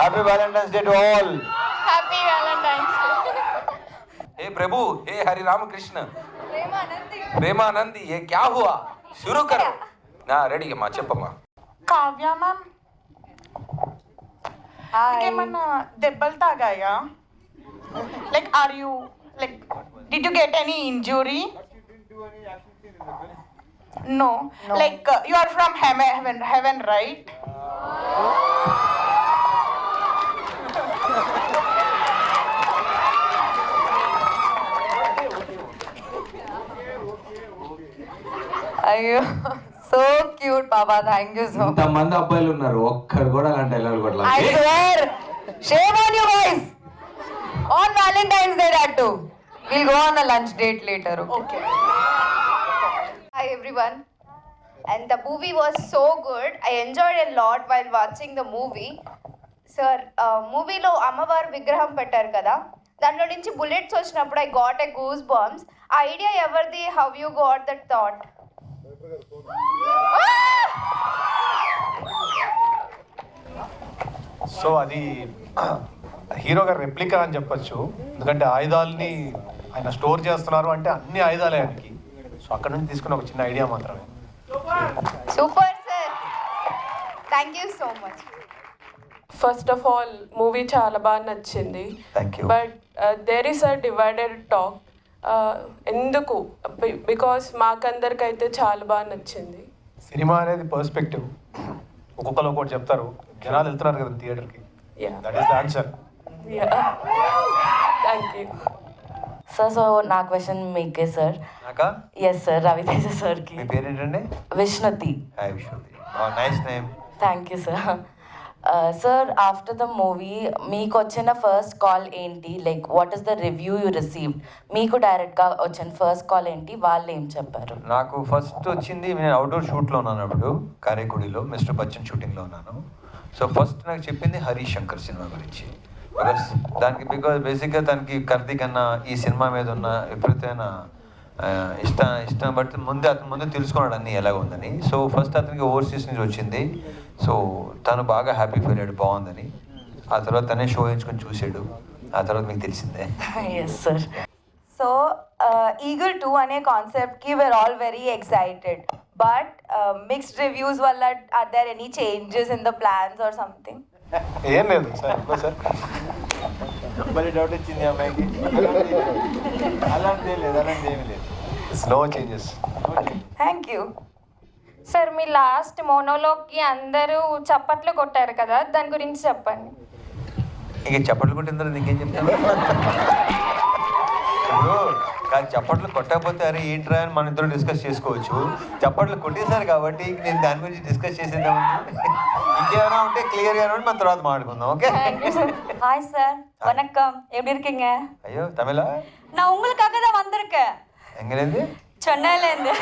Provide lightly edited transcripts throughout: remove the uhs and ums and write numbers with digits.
Happy valentine's day to all. Happy valentine's day. हे प्रभु, हे हरि राम कृष्ण, प्रेमानंदी, ये क्या हुआ? शुरू करो ना. రెడీ అమ్మా, చెప్పమ్మా. కావ్య మ్యామ్, ఏమన్నా దెబ్బలు తాగాయా? Like are you like did you get any injury? No. Like you are from heaven, right? అయ్యో, సో క్యూట్ పాపా, థ్యాంక్ యూ సో మచ్. ఇంతమంది అబ్బాయిలు ఉన్నారు, ఒక్కరు కూడా అలాంటి డైలాగ్ కొట్టలేదు. I swear, shame on you guys. On Valentine's Day that too. We'll go on a lunch date later. Okay. Hi everyone, and the movie was so good. I enjoyed a lot while watching the movie. Sir, మూవీలో అమ్మవారు విగ్రహం పెట్టారు కదా, దాంట్లో నుంచి bullets వచ్చినప్పుడు I got a goose bumps. ఆ idea ఎవరిది? How you got that thought? So అది హీరో గారి రెప్లికా అని చెప్పొచ్చు. ఎందుకంటే ఆయుధాలని ఆయన స్టోర్ చేస్తున్నారు అంటే అన్ని ఆయుధాలే ఆయనకి. సో అక్కడ నుంచి తీసుకున్న ఒక చిన్న ఐడియా మాత్రమే. Super sir, thank you so much. First of all movie చాలా బాగా నచ్చింది. Thank you. But there is a divided talk. ఎందుకు? బికాస్ మాకందరికైతే చాలా బాగా నచ్చింది. సినిమా అనేది పర్స్పెక్టివ్. ఒక్కొక్కరు ఒక్కొక్కటి చెప్తారు, జనాలు వెళ్తున్నారు కదా థియేటర్కి. That is the answer. Thank you sir. So నా క్వశ్చన్ మీకే సార్. నాకా? ఎస్ సార్, రవితేజ సార్కి. మీ పేరేంటండి? Vishnuthi. Hi Vishnuthi. Nice name. Thank you sir. Sir, after the movie మీకు వచ్చిన ఫస్ట్ కాల్ ఏంటి? Like what is the review you received? మీకు డైరెక్ట్గా వచ్చిన ఫస్ట్ కాల్ ఏంటి? వాళ్ళు ఏం చెప్పారు? నాకు ఫస్ట్ వచ్చింది, నేను అవుట్డోర్ షూట్లో ఉన్నాను అప్పుడు, కారేకుడిలో మిస్టర్ బచ్చన్ షూటింగ్లో ఉన్నాను. సో ఫస్ట్ నాకు చెప్పింది హరీష్ శంకర్ సినిమా గురించి. బికాస్ బేసిక్గా దానికి కర్తీ కన్నా ఈ సినిమా మీద ఉన్న విపరీతమైన ఇష్టం బట్టి అతను ముందు తెలుసుకున్నాడు అన్నీ ఎలాగ ఉందని. సో ఫస్ట్ అతనికి ఓవర్సీస్ నుంచి వచ్చింది. సో తను బాగా హ్యాపీ ఫీల్ అయ్యాడు, బాగుందని. ఆ తర్వాత తనే షో ఎంచుకొని చూసాడు. ఆ తర్వాత మీకు తెలిసిందే. Yes sir. సో ఈగల్ 2 అనే కాన్సెప్ట్కి we're all very excited, but mixed reviews వల్ల are there any changes in the plans or something? ఏం లేదు సార్. సార్ మళ్ళీ డౌట్ వచ్చింది అమ్మాయికి. అలాంటి ఏమీ లేదు. No changes. Thank you sir, మీ లాస్ట్ మోనోలోగ్కి అందరూ చప్పట్లు కొట్టారు కదా, దాని గురించి చెప్పండి. ఇంక చప్పట్లు కొట్టిన తర్వాత నీకేం చెప్తాను? కాదు, చప్పట్లు కొట్టకపోతే అరే ఏంట్రా అని మన ఇద్దరు డిస్కస్ చేసుకోవచ్చు. చప్పట్లు కొట్టేశారు కాబట్టి నేను దాని గురించి డిస్కస్ చేసేద్దామండి. ఇంకేమైనా ఉంటే క్లియర్గా ఉంటే మన తర్వాత మాట్లాడుకుందాం. ఓకే? ஹாய் சார், வணக்கம். எப்படி இருக்கீங்க? అయ్యో తమిళ? நான் உங்களுக்காக தான் வந்திருக்கேன். ఎంగలేంది? చెన్నైలేంది.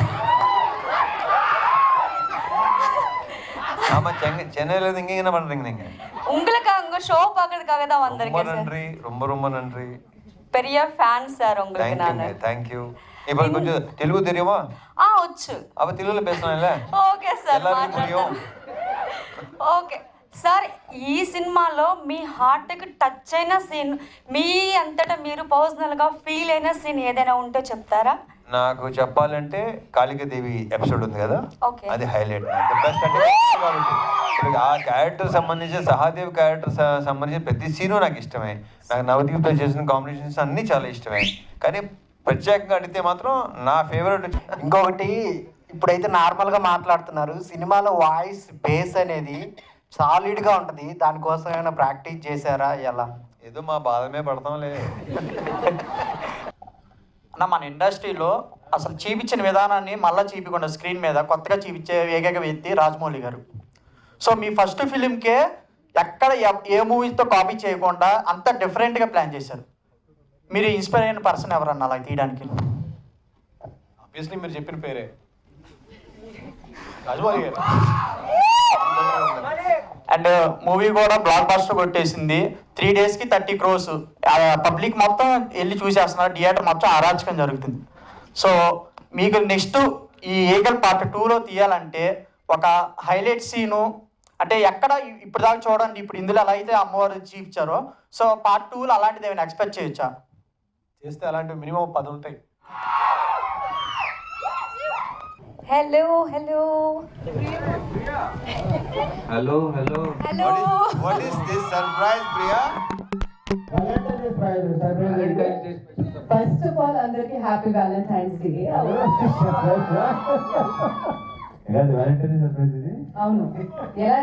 ஆமா, சென்னையில இருந்து இங்க என்ன பண்றீங்க நீங்க? உங்களுக்காக உங்க ஷோ பார்க்கிறதுக்காக தான் ரொம்ப வந்திருக்கேன் சார். நன்றி, ரொம்ப நன்றி. பெரிய ஃபேன் சார் உங்களுக்கு நானு. Thank you. இப்போ కొంచెం తెలుగు தெரியுமா? వచ్చు. அப்ப తెలుగులో பேசலாம்ல? Okay sir. எல்லாருக்கும் புரியும். ఓకే సార్, ఈ సినిమాలో మీ హార్ట్కి టచ్ అయిన సీన్, మీ అంతటా మీరు పర్సనల్గా ఫీల్ అయిన సీన్ ఏదైనా ఉంటే చెప్తారా? నాకు చెప్పాలంటే కాళికాదేవి ఎపిసోడ్ ఉంది కదా, ఓకే, అది హైలైట్. బెస్ట్ అంటే ఇప్పుడు ఆ క్యారెక్టర్ సంబంధించి, సహాదేవ్ క్యారెక్టర్ సంబంధించిన ప్రతి సీను నాకు ఇష్టమే. నాకు నవదీప్తో చేసిన కాంబినేషన్స్ అన్నీ చాలా ఇష్టమే. కానీ ప్రత్యేకంగా అడిగితే మాత్రం నా ఫేవరెట్. ఇంకొకటి, ఇప్పుడైతే నార్మల్గా మాట్లాడుతున్నారు, సినిమాలో వాయిస్ బేస్ అనేది సాలిడ్గా ఉంటుంది. దానికోసం ఏమైనా ప్రాక్టీస్ చేశారా? ఎలా? ఏదో మా బాధమే పడతాంలే. అన్న, మన ఇండస్ట్రీలో అసలు చూపించిన విధానాన్ని మళ్ళీ చూపించకుండా స్క్రీన్ మీద కొత్తగా చూపించే ఏకైక వ్యక్తి రాజమౌళి గారు. సో మీ ఫస్ట్ ఫిలింకే ఎక్కడ ఏ మూవీతో కాపీ చేయకుండా అంత డిఫరెంట్గా ప్లాన్ చేశారు. మీరు ఇన్స్పైర్ అయిన పర్సన్ ఎవరన్నా అలా తీయడానికి? ఆబ్వియస్లీ మీరు చెప్పిన పేరే, రాజమౌళి గారు. అండ్ మూవీ కూడా బ్లాక్ బస్టర్ కొట్టేసింది. 3 డేస్కి 30 crores. పబ్లిక్ మొత్తం వెళ్ళి చూసేస్తున్నారు, థియేటర్ మొత్తం అరాచకం జరుగుతుంది. సో మీకు నెక్స్ట్ ఈ ఏగల్ పార్ట్ 2లో తీయాలంటే ఒక హైలైట్ సీను, అంటే ఎక్కడ ఇప్పుడు దాకా చూడండి, ఇప్పుడు ఇందులో ఎలా అయితే అమ్మవారు చూపించారో, సో పార్ట్ 2లో అలాంటిది ఏమైనా ఎక్స్పెక్ట్ చేయొచ్చా? చేస్తే అలాంటివి మినిమం 10 ఉంటాయి. Hello What is this surprise, Priya? First of all అందరికి హ్యాపీ వ్యాలంటైన్స్ డే. అవును, ఎలా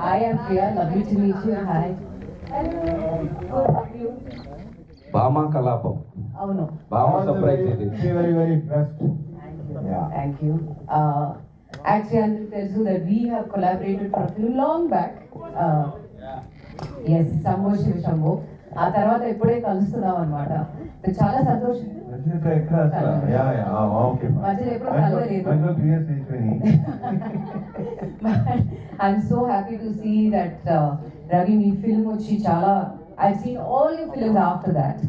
hi I'm Priya, lovely to meet you. Hi, బామా కలాపం. అవును, బామా సర్ప్రైజ్ ఇది. Thank you. యాక్చువల్లీ అందరికి తెలుసు that we have collaborated for a film long back. Yes, Shambo Shiva Shambo. ఆ తర్వాత ఎప్పుడే కలుస్తున్నాం అనమాట. చాలా సంతోషం. మధ్యలో ఎప్పుడు కలవలేదు. I'm so happy to see that Ravi మీ ఫిల్మ్ వచ్చి చాలా, I seen all your films after that.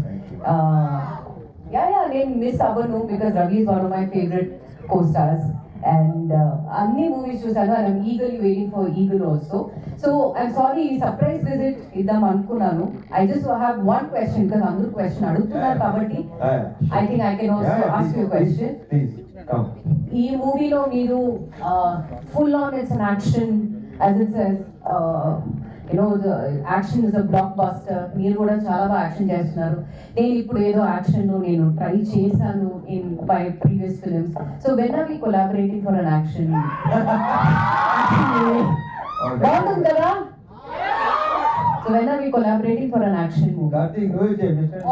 నేను మిస్ అవ్వను because Ravi is one of my favourite co stars. And అన్ని మూవీస్ చూసాను. I'm eagerly waiting for Eagle also. So I'm sorry, surprise visit ఇద్దాం అనుకున్నాను. I just have one question because అందరూ question అడుగుతున్నారు కాబట్టి I think I can also ask you question. ఈ మూవీలో మీరు full on it's an action, as it says the action is a blockbuster. మీరు కూడా చాలా బాగా యాక్షన్ చేస్తున్నారు. నేను ఇప్పుడు ఏదో యాక్షన్ నేను ట్రై చేశాను in my previous films. So when are we collaborating for an action? బాగుంటుంది కదా? So when are we collaborating for an action movie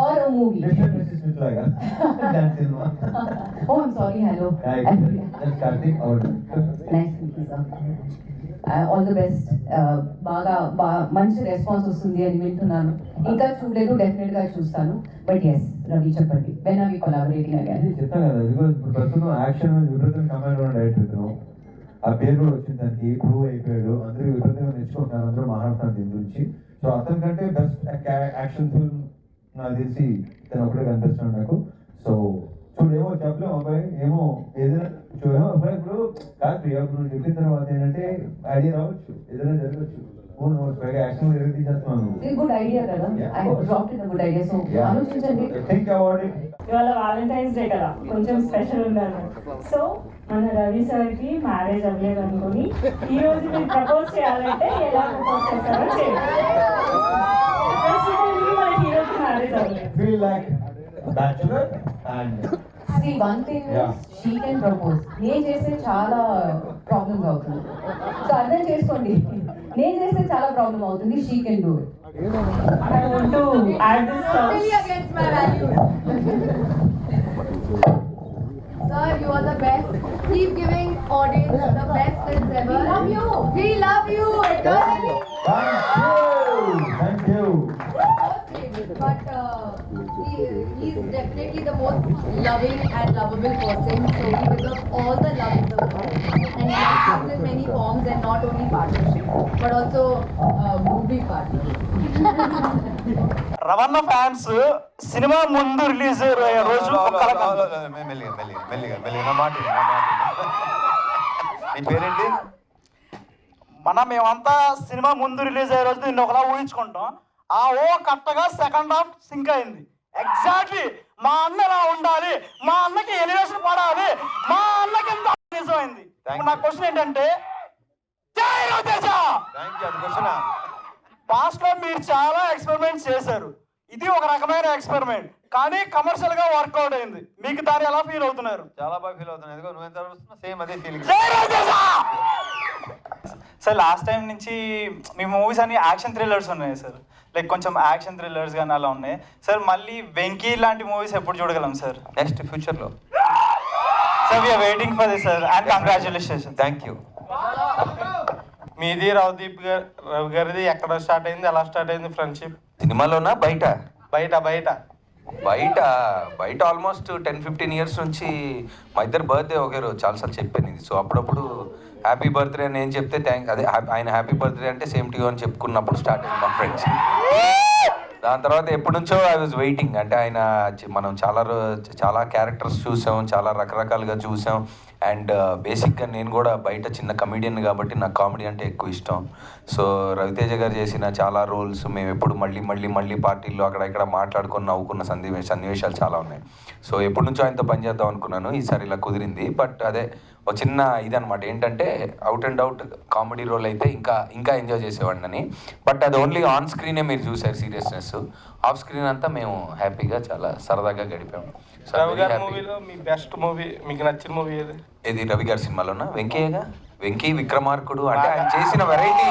or a movie? Oh, I'm sorry. Hello. Nice to meet you, sir. All the best. బాగా మంచి response వస్తుంది అని వింటున్నాను. ఇంకా చూడలేదు, definite గా చూస్తాను. బట్ ఎస్, రవి చెప్పండి, when are we collaborating again? చెప్తాను కదా, ఇప్పుడు ప్రస్తుతం యాక్షన్ విపరీతం కమాండ్ ఉన్న డైరెక్టర్, ఆ పేరు కూడా వచ్చింది, దానికి ప్రూవ్ అయిపోయాడు. అందరూ విపరీతంగా నేర్చుకుంటున్నారు, అందరూ మాట్లాడుతున్నారు దీని గురించి. సో అతని కంటే బెస్ట్ యాక్షన్ ఫిల్మ్ నాకు తెలిసి తను ఒకటే కనిపిస్తున్నాడు నాకు. సో చూడేమో చెప్పలేము అబ్బాయి, ఏమో ఏదైనా చూడేమో అబ్బాయి. ఇప్పుడు కాదు ప్రియా, ఇప్పుడు నువ్వు చెప్పిన తర్వాత ఏంటంటే ఐడియా రావచ్చు, ఏదైనా జరగచ్చు. యాక్షన్ తీసేస్తున్నాను. గుడ్ ఐడియా కదా, I dropped in good idea. So ఆలోచించండి, థింక్ అబౌట్ ఇట్. ఇవాళ వాలంటైన్స్ డే కదా, కొంచెం స్పెషల్ ఉండాలి. సో మన రవి సార్కి మ్యారేజ్ అవ్వలేదు అనుకుని ఈ రోజు మీరు ప్రపోజ్ చేయాలంటే ఎలా ప్రపోజ్ చేస్తారో చేయండి. మన హీరోకి మ్యారేజ్ అవ్వలేదు. Feel like bachelor and see one thing is she can propose. నేను చేస్తే చాలా ప్రాబ్లమ్స్ అవుతుంది. సో అర్థం చేసుకోండి, నేను చేస్తే చాలా ప్రాబ్లం అవుతుంది. she can do it. I want to add this Totally against my values. Sir, you are the best. Keep giving audience the best films ever. We love you. We love you eternally. thank you. But he is definitely the most loving and lovable person. So he deserves all the love in the world. And he comes in many forms, and not only partnership, but also movie partnership. Ravana fans cinema ముందు release అయ్యే రోజు మెల్లిగా నా మాట. నీ పేరేంటి? మేమంతా cinema ముందు రిలీజ్ అయ్యే రోజు నిన్న ఒకలా ఊహించుకుంటాం. ఆ ఓ కరెక్ట్గా సెకండ్ హాఫ్ సింక్ అయింది. ఎగ్జాక్ట్లీ మా అన్న ఎలా ఉండాలి, మా అన్నకి ఎలివేషన్ పడాలి, మా అన్నకి ఎంత నిజమైంది. నా క్వశ్చన్ ఏంటంటే, పాస్ట్ లో మీరు చాలా ఎక్స్పెరిమెంట్స్ చేశారు, ఇది ఒక రకమైన ఎక్స్పెరిమెంట్, కానీ కమర్షియల్ గా వర్కౌట్ అయింది. మీకు దాన్ని ఎలా ఫీల్ అవుతున్నారు? చాలా బాగా ఫీల్ అవుతున్నాను. ఎందుకో నువ్వు ఎంత అడుగుతున్నా సేమ్ అదే ఫీలింగ్. సార్ లాస్ట్ టైం నుంచి మీ మూవీస్ అన్ని యాక్షన్ థ్రిల్లర్స్ ఉన్నాయి సార్, లైక్ కొంచెం యాక్షన్ థ్రిల్లర్స్ కానీ అలా ఉన్నాయి సార్. మళ్ళీ వెంకీ లాంటి మూవీస్ ఎప్పుడు చూడగలం సార్? నెక్స్ట్ ఫ్యూచర్లో. Sir we're waiting for this sir, and congratulations. Thank you. మీది రవి గారిది ఎక్కడ స్టార్ట్ అయింది, ఎలా స్టార్ట్ అయింది ఫ్రెండ్షిప్? సినిమాలోనా బయట? బయట బయట బయట బయట ఆల్మోస్ట్ 10-15 ఇయర్స్ నుంచి మా ఇద్దరు బర్త్డే ఒకే రోజు, చాలాసార్లు చెప్పాను ఇది. సో అప్పుడప్పుడు హ్యాపీ బర్త్డే అని నేను చెప్తే అదే ఆయన హ్యాపీ బర్త్డే అంటే సేమ్ టు యూ అని చెప్పుకున్నప్పుడు స్టార్ట్ అయింది మా ఫ్రెండ్స్. దాని తర్వాత ఎప్పటి నుంచో ఐ వాజ్ వెయిటింగ్. అంటే ఆయన మనం చాలా క్యారెక్టర్స్ చూసాం, చాలా రకరకాలుగా చూసాం. అండ్ బేసిక్గా నేను కూడా బయట చిన్న కమెడియన్ కాబట్టి నాకు కామెడీ అంటే ఎక్కువ ఇష్టం. సో రవితేజ గారు చేసిన చాలా రోల్స్ మేము ఎప్పుడు మళ్ళీ పార్టీల్లో అక్కడ ఇక్కడ మాట్లాడుకొని నవ్వుకున్న సన్నివేశాలు చాలా ఉన్నాయి. సో ఎప్పటి నుంచో ఆయనతో పనిచేద్దాం అనుకున్నాను, ఈసారి ఇలా కుదిరింది. బట్ అదే ఒక చిన్న ఇదనమాట, ఏంటంటే out and out comedy role అయితే ఇంకా ఎంజాయ్ చేసేవాడిని. బట్ అది ఓన్లీ ఆన్ స్క్రీనే మీరు చూసారు సీరియస్నెస్, ఆఫ్ స్క్రీన్ అంతా మేము హ్యాపీగా చాలా సరదాగా గడిపాము. రవి గారి మూవీలో మీ బెస్ట్ మూవీ, మీకు నచ్చిన మూవీ ఏది? ఇది రవి గారి సినిమాలోనా? వెంకీ విక్రమార్కుడు. అంటే ఆయన చేసిన వెరైటీ,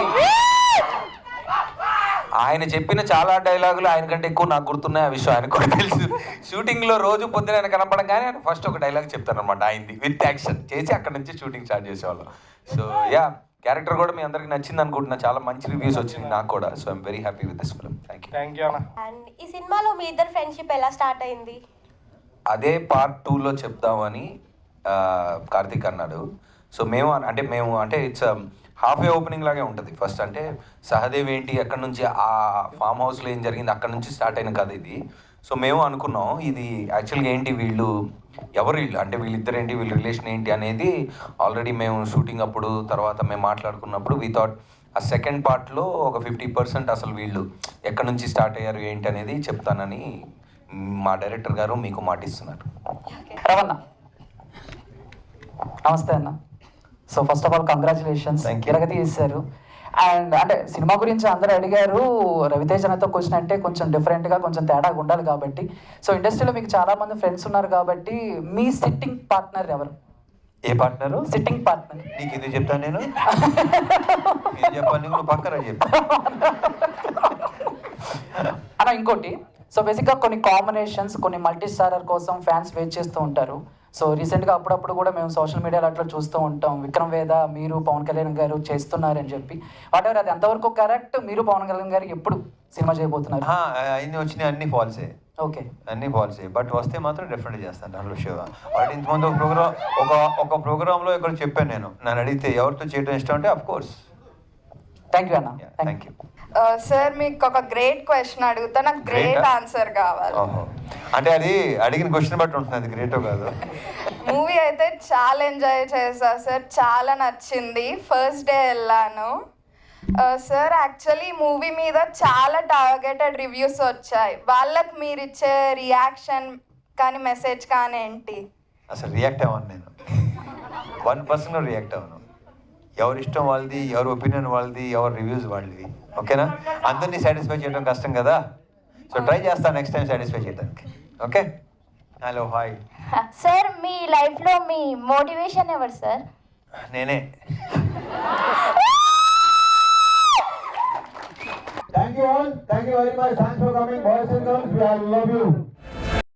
ఆయన చెప్పిన చాలా డైలాగులు ఆయన కంటే ఎక్కువ నాకు గుర్తున్నాయి. ఆ విషయం ఆయన కూడా తెలుసు. షూటింగ్లో రోజు పొద్దున ఆయన కనపడంగానే ఆయన ఫస్ట్ ఒక డైలాగ్ చెప్తానమాట ఆయనది, విత్ యాక్షన్ చేసి అక్కడ నుంచి షూటింగ్ స్టార్ట్ చేసేవాళ్ళం. సో యా, క్యారెక్టర్ కూడా మీ అందరికి నచ్చింది అనుకుంటున్నా. చాలా మంచి రివ్యూస్ వచ్చినాయి నాకు కూడా. So I'm very happy with this film. Thank you. And ఈ సినిమాలో మీ ఇద్దరు ఫ్రెండ్షిప్ ఎలా స్టార్ట్ అయింది? అదే పార్ట్ 2లో చెప్దామని కార్తీక్ అన్నాడు. సో మేము అంటే ఇట్స్ హాఫ్ ఏ ఓపెనింగ్ లాగే ఉంటుంది. ఫస్ట్ అంటే సహదేవ్ ఏంటి, అక్కడ నుంచి ఆ ఫామ్ హౌస్లో ఏం జరిగింది అక్కడ నుంచి స్టార్ట్ అయిన కథ ఇది. సో మేము అనుకున్నాం ఇది యాక్చువల్గా ఏంటి, వీళ్ళు అంటే వీళ్ళిద్దరేంటి, వీళ్ళ రిలేషన్ ఏంటి అనేది ఆల్రెడీ మేము షూటింగ్ అప్పుడు తర్వాత మేము మాట్లాడుకున్నప్పుడు వి థాట్ ఆ సెకండ్ పార్ట్లో ఒక 50% అసలు వీళ్ళు ఎక్కడి నుంచి స్టార్ట్ అయ్యారు ఏంటి అనేది చెప్తానని మా డైరెక్టర్ గారు మీకు మాటిస్తున్నారు. రవణ నమస్తే అన్న. So first of all congratulations, తిరగతి చేశారు. అండ్ అంటే సినిమా గురించి అందరూ అడిగారు, రవితేజనతో క్వశ్చన్ అంటే కొంచెం డిఫరెంట్గా కొంచెం తేడాగా ఉండాలి కాబట్టి. సో ఇండస్ట్రీలో మీకు చాలా మంది ఫ్రెండ్స్ ఉన్నారు కాబట్టి మీ సిట్టింగ్ పార్ట్నర్ ఎవరు? ఏ పార్ట్నరు? Sitting partner. నీకు ఇది చెప్తాను నేను చెప్పాను, నువ్వు పక్కన చెప్పా అన్న. ఇంకోటి, సో బేసిక్గా కొన్ని కాంబినేషన్స్, కొన్ని మల్టీ స్టారర్ కోసం ఫ్యాన్స్ వెయిట్ చేస్తూ ఉంటారు. సో రీసెంట్గా అప్పుడప్పుడు కూడా మేము సోషల్ మీడియాలో అట్లా చూస్తూ ఉంటాం, విక్రమ్ వేద మీరు పవన్ కళ్యాణ్ గారు చేస్తున్నారని చెప్పి. వాట్ ఎవర్ అది ఎంతవరకు కరెక్ట్? మీరు పవన్ కళ్యాణ్ గారు ఎప్పుడు సినిమా చేయబోతున్నారు? అన్ని వచ్చినాయి, అన్ని ఫాల్సే. ఓకే, అన్ని ఫాల్సే. బట్ వస్తే మాత్రం డెఫినెట్గా చేస్తాను దాంట్లో షో. వాటి ఇంతకుముందు ఒక ప్రోగ్రాంలో ఇక్కడ చెప్పాను నేను, నన్ను అడిగితే ఎవరితో చేయడం ఇష్టం అంటే అఫ్ కోర్స్. థ్యాంక్ యూ అన్న. Thank you sir. మీకు ఒక గ్రేట్ క్వశ్చన్ అడుగుతా, నాకు గ్రేట్ ఆన్సర్ కావాలి. అంటే అది అడిగిన క్వశ్చన్ బట్టి ఉంటుంది, అది గ్రేటో కాదు. మూవీ అయితే చాలా ఎంజాయ్ చేశా సార్, చాలా నచ్చింది. ఫస్ట్ డే వెళ్ళాను సార్. యాక్చువల్లీ మూవీ మీద చాలా టార్గెటెడ్ రివ్యూస్ వచ్చాయి. వాళ్ళకి మీరు ఇచ్చే రియాక్షన్ కానీ మెసేజ్ కానీ ఏంటి? అసలు రియాక్ట్ అవ్వను నేను, 1% రియాక్ట్ అవ్వను. ఎవరి ఇష్టం వాళ్ళది, ఎవరి ఒపీనియన్ వాళ్ళది, ఎవరి రివ్యూస్ వాళ్ళది. ఓకేనా? అందరినీ సాటిస్ఫై చేయడం కష్టం కదా. సో ట్రై చేస్తాను నెక్స్ట్ టైం సాటిస్ఫై చేయడానికి. Okay, hello, hi sir. మీ లైఫ్లో మీ మోటివేషన్ ఎవరు సార్? నేనే. Thank you all. Thank you very much. Thanks for coming, boys.